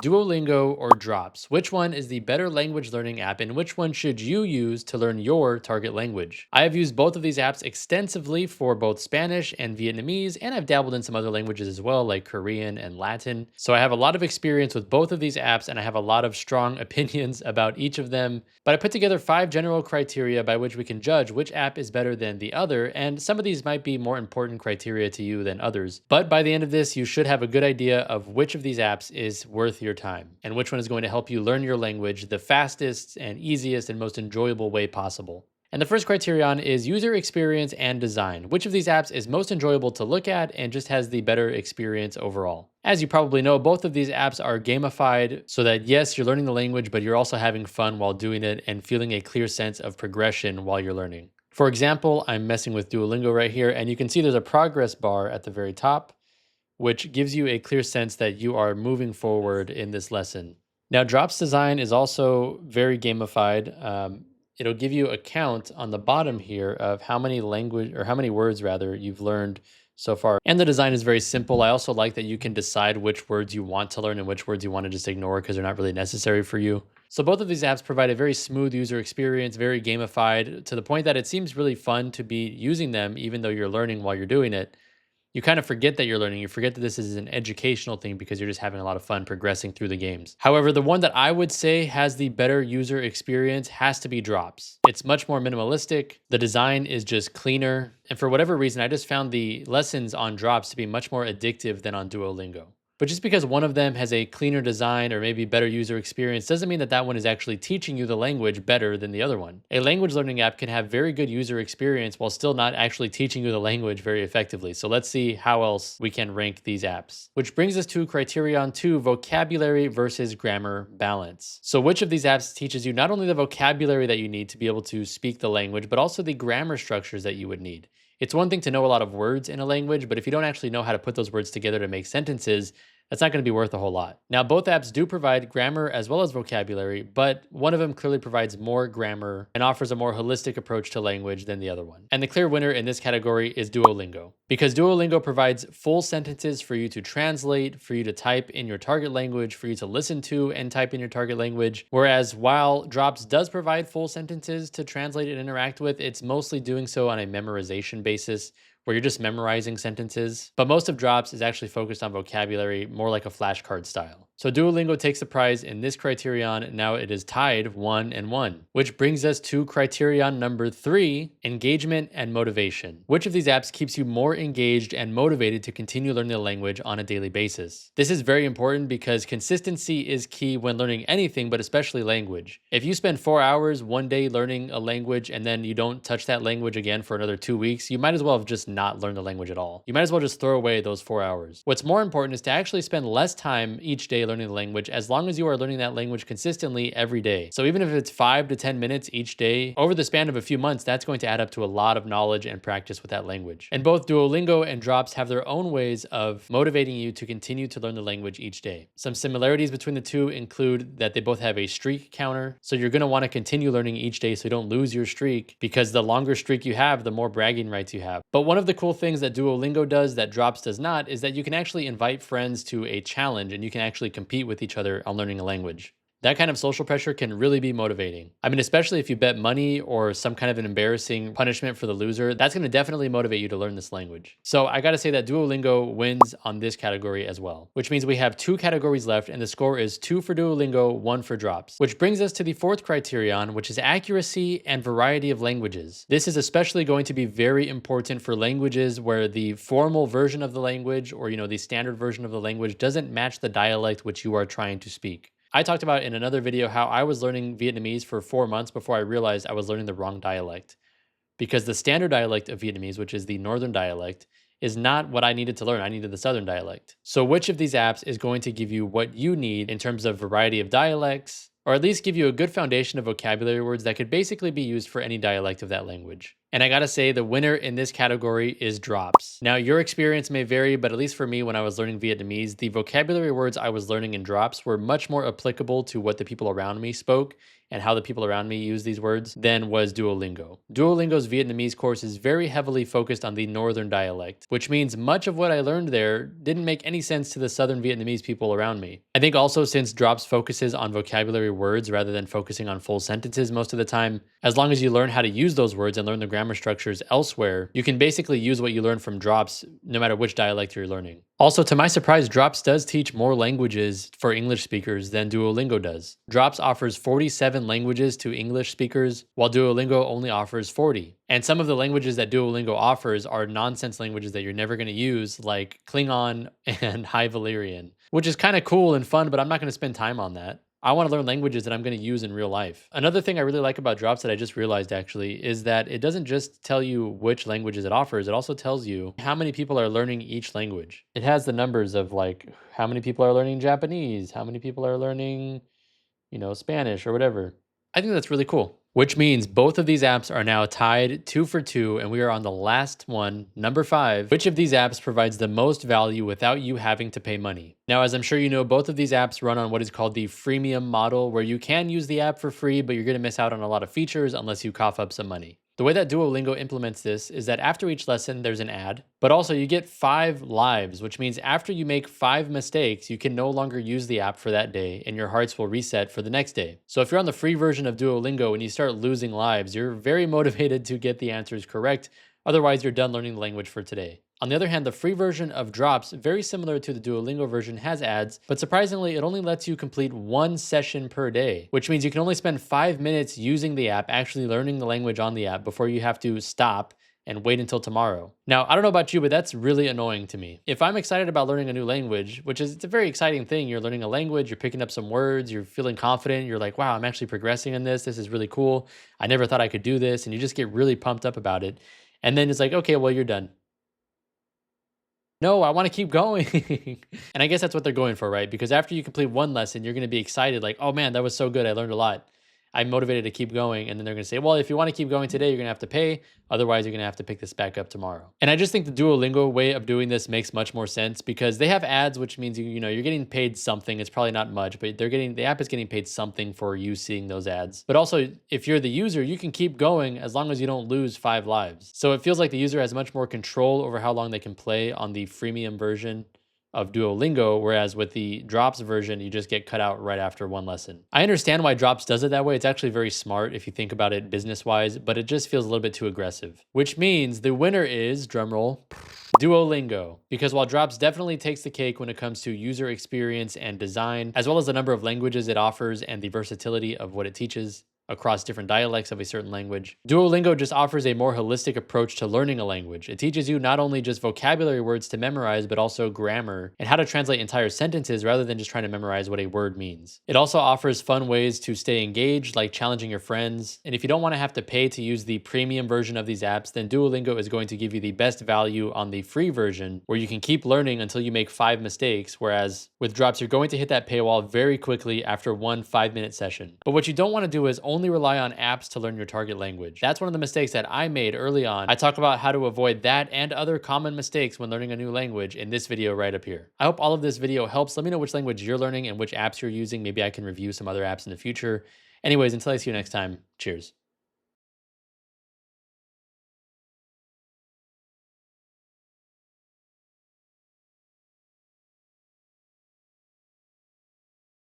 Duolingo or Drops? Which one is the better language learning app and which one should you use to learn your target language? I have used both of these apps extensively for both Spanish and Vietnamese, and I've dabbled in some other languages as well, like Korean and Latin. So I have a lot of experience with both of these apps and I have a lot of strong opinions about each of them. But I put together 5 general criteria by which we can judge which app is better than the other, and some of these might be more important criteria to you than others. But by the end of this, you should have a good idea of which of these apps is worth your time and which one is going to help you learn your language the fastest and easiest and most enjoyable way possible. And the first criterion is user experience and design. Which of these apps is most enjoyable to look at and just has the better experience overall? As you probably know, both of these apps are gamified so that yes, you're learning the language, but you're also having fun while doing it and feeling a clear sense of progression while you're learning. For example, I'm messing with Duolingo right here, and you can see there's a progress bar at the very top, which gives you a clear sense that you are moving forward in this lesson. Now, Drops design is also very gamified. It'll give you a count on the bottom here of how many words rather you've learned so far. And the design is very simple. I also like that you can decide which words you want to learn and which words you want to just ignore because they're not really necessary for you. So both of these apps provide a very smooth user experience, very gamified, to the point that it seems really fun to be using them even though you're learning while you're doing it. You kind of forget that you're learning. You forget that this is an educational thing because you're just having a lot of fun progressing through the games. However, the one that I would say has the better user experience has to be Drops. It's much more minimalistic. The design is just cleaner. And for whatever reason, I just found the lessons on Drops to be much more addictive than on Duolingo. But just because one of them has a cleaner design or maybe better user experience doesn't mean that that one is actually teaching you the language better than the other one. A language learning app can have very good user experience while still not actually teaching you the language very effectively. So let's see how else we can rank these apps. Which brings us to criterion 2, vocabulary versus grammar balance. So which of these apps teaches you not only the vocabulary that you need to be able to speak the language, but also the grammar structures that you would need? It's one thing to know a lot of words in a language, but if you don't actually know how to put those words together to make sentences, that's not going to be worth a whole lot. Now, both apps do provide grammar as well as vocabulary, but one of them clearly provides more grammar and offers a more holistic approach to language than the other one. And the clear winner in this category is Duolingo, because Duolingo provides full sentences for you to translate, for you to type in your target language, for you to listen to and type in your target language. Whereas while Drops does provide full sentences to translate and interact with, it's mostly doing so on a memorization basis, where you're just memorizing sentences. But most of Drops is actually focused on vocabulary, more like a flashcard style. So Duolingo takes the prize in this criterion. Now it is tied 1-1, which brings us to criterion number 3, engagement and motivation. Which of these apps keeps you more engaged and motivated to continue learning the language on a daily basis? This is very important because consistency is key when learning anything, but especially language. If you spend 4 hours one day learning a language and then you don't touch that language again for another 2 weeks, you might as well have just not learned the language at all. You might as well just throw away those 4 hours. What's more important is to actually spend less time each day learning the language, as long as you are learning that language consistently every day. So even if it's 5 to 10 minutes each day, over the span of a few months, that's going to add up to a lot of knowledge and practice with that language. And both Duolingo and Drops have their own ways of motivating you to continue to learn the language each day. Some similarities between the two include that they both have a streak counter. So you're going to want to continue learning each day so you don't lose your streak, because the longer streak you have, the more bragging rights you have. But one of the cool things that Duolingo does that Drops does not is that you can actually invite friends to a challenge and you can actually compete with each other on learning a language. That kind of social pressure can really be motivating. I mean, especially if you bet money or some kind of an embarrassing punishment for the loser, that's going to definitely motivate you to learn this language. So I got to say that Duolingo wins on this category as well, which means we have 2 categories left and the score is 2 for Duolingo, 1 for Drops, which brings us to the 4th criterion, which is accuracy and variety of languages. This is especially going to be very important for languages where the formal version of the language or, the standard version of the language doesn't match the dialect which you are trying to speak. I talked about in another video how I was learning Vietnamese for 4 months before I realized I was learning the wrong dialect. Because the standard dialect of Vietnamese, which is the northern dialect, is not what I needed to learn. I needed the southern dialect. So which of these apps is going to give you what you need in terms of variety of dialects, or at least give you a good foundation of vocabulary words that could basically be used for any dialect of that language? And I gotta say, the winner in this category is drops. Now, your experience may vary, but at least for me, when I was learning Vietnamese, the vocabulary words I was learning in drops were much more applicable to what the people around me spoke and how the people around me use these words than was Duolingo. Duolingo's Vietnamese course is very heavily focused on the northern dialect, which means much of what I learned there didn't make any sense to the southern Vietnamese people around me. I think also since drops focuses on vocabulary words rather than focusing on full sentences most of the time, as long as you learn how to use those words and learn the grammar structures elsewhere, you can basically use what you learn from drops no matter which dialect you're learning. Also, to my surprise, Drops does teach more languages for English speakers than Duolingo does. Drops offers 47 languages to English speakers, while Duolingo only offers 40. And some of the languages that Duolingo offers are nonsense languages that you're never going to use, like Klingon and High Valyrian, which is kind of cool and fun, but I'm not going to spend time on that. I want to learn languages that I'm going to use in real life. Another thing I really like about Drops that I just realized actually is that it doesn't just tell you which languages it offers, it also tells you how many people are learning each language. It has the numbers of like how many people are learning Japanese, how many people are learning, Spanish or whatever. I think that's really cool. Which means both of these apps are now tied 2 for 2, and we are on the last one, number 5. Which of these apps provides the most value without you having to pay money? Now, as I'm sure you know, both of these apps run on what is called the freemium model, where you can use the app for free, but you're going to miss out on a lot of features unless you cough up some money. The way that Duolingo implements this is that after each lesson, there's an ad, but also you get 5 lives, which means after you make 5 mistakes, you can no longer use the app for that day and your hearts will reset for the next day. So if you're on the free version of Duolingo and you start losing lives, you're very motivated to get the answers correct. Otherwise, you're done learning the language for today. On the other hand, the free version of Drops, very similar to the Duolingo version, has ads, but surprisingly, it only lets you complete 1 session per day, which means you can only spend 5 minutes using the app, actually learning the language on the app before you have to stop and wait until tomorrow. Now, I don't know about you, but that's really annoying to me. If I'm excited about learning a new language, which is it's a very exciting thing, you're learning a language, you're picking up some words, you're feeling confident, you're like, wow, I'm actually progressing in this. This is really cool. I never thought I could do this. And you just get really pumped up about it. And then it's like, okay, well, you're done. No, I want to keep going. And I guess that's what they're going for, right? Because after you complete one lesson, you're going to be excited, like, oh man, that was so good. I learned a lot. I'm motivated to keep going. And then they're going to say, well, if you want to keep going today, you're going to have to pay. Otherwise, you're going to have to pick this back up tomorrow. And I just think the Duolingo way of doing this makes much more sense because they have ads, which means you're getting paid something. It's probably not much, but the app is getting paid something for you seeing those ads. But also, if you're the user, you can keep going as long as you don't lose 5 lives. So it feels like the user has much more control over how long they can play on the freemium version of Duolingo, whereas with the Drops version, you just get cut out right after 1 lesson. I understand why Drops does it that way. It's actually very smart if you think about it business-wise, but it just feels a little bit too aggressive. Which means the winner is, drumroll, Duolingo. Because while Drops definitely takes the cake when it comes to user experience and design, as well as the number of languages it offers and the versatility of what it teaches across different dialects of a certain language, Duolingo just offers a more holistic approach to learning a language. It teaches you not only just vocabulary words to memorize, but also grammar and how to translate entire sentences rather than just trying to memorize what a word means. It also offers fun ways to stay engaged, like challenging your friends. And if you don't want to have to pay to use the premium version of these apps, then Duolingo is going to give you the best value on the free version, where you can keep learning until you make 5 mistakes, whereas with Drops, you're going to hit that paywall very quickly after 1 5-minute session. But what you don't want to do is only rely on apps to learn your target language. That's one of the mistakes that I made early on. I talk about how to avoid that and other common mistakes when learning a new language in this video right up here. I hope all of this video helps. Let me know which language you're learning and which apps you're using. Maybe I can review some other apps in the future. Anyways, until I see you next time, cheers.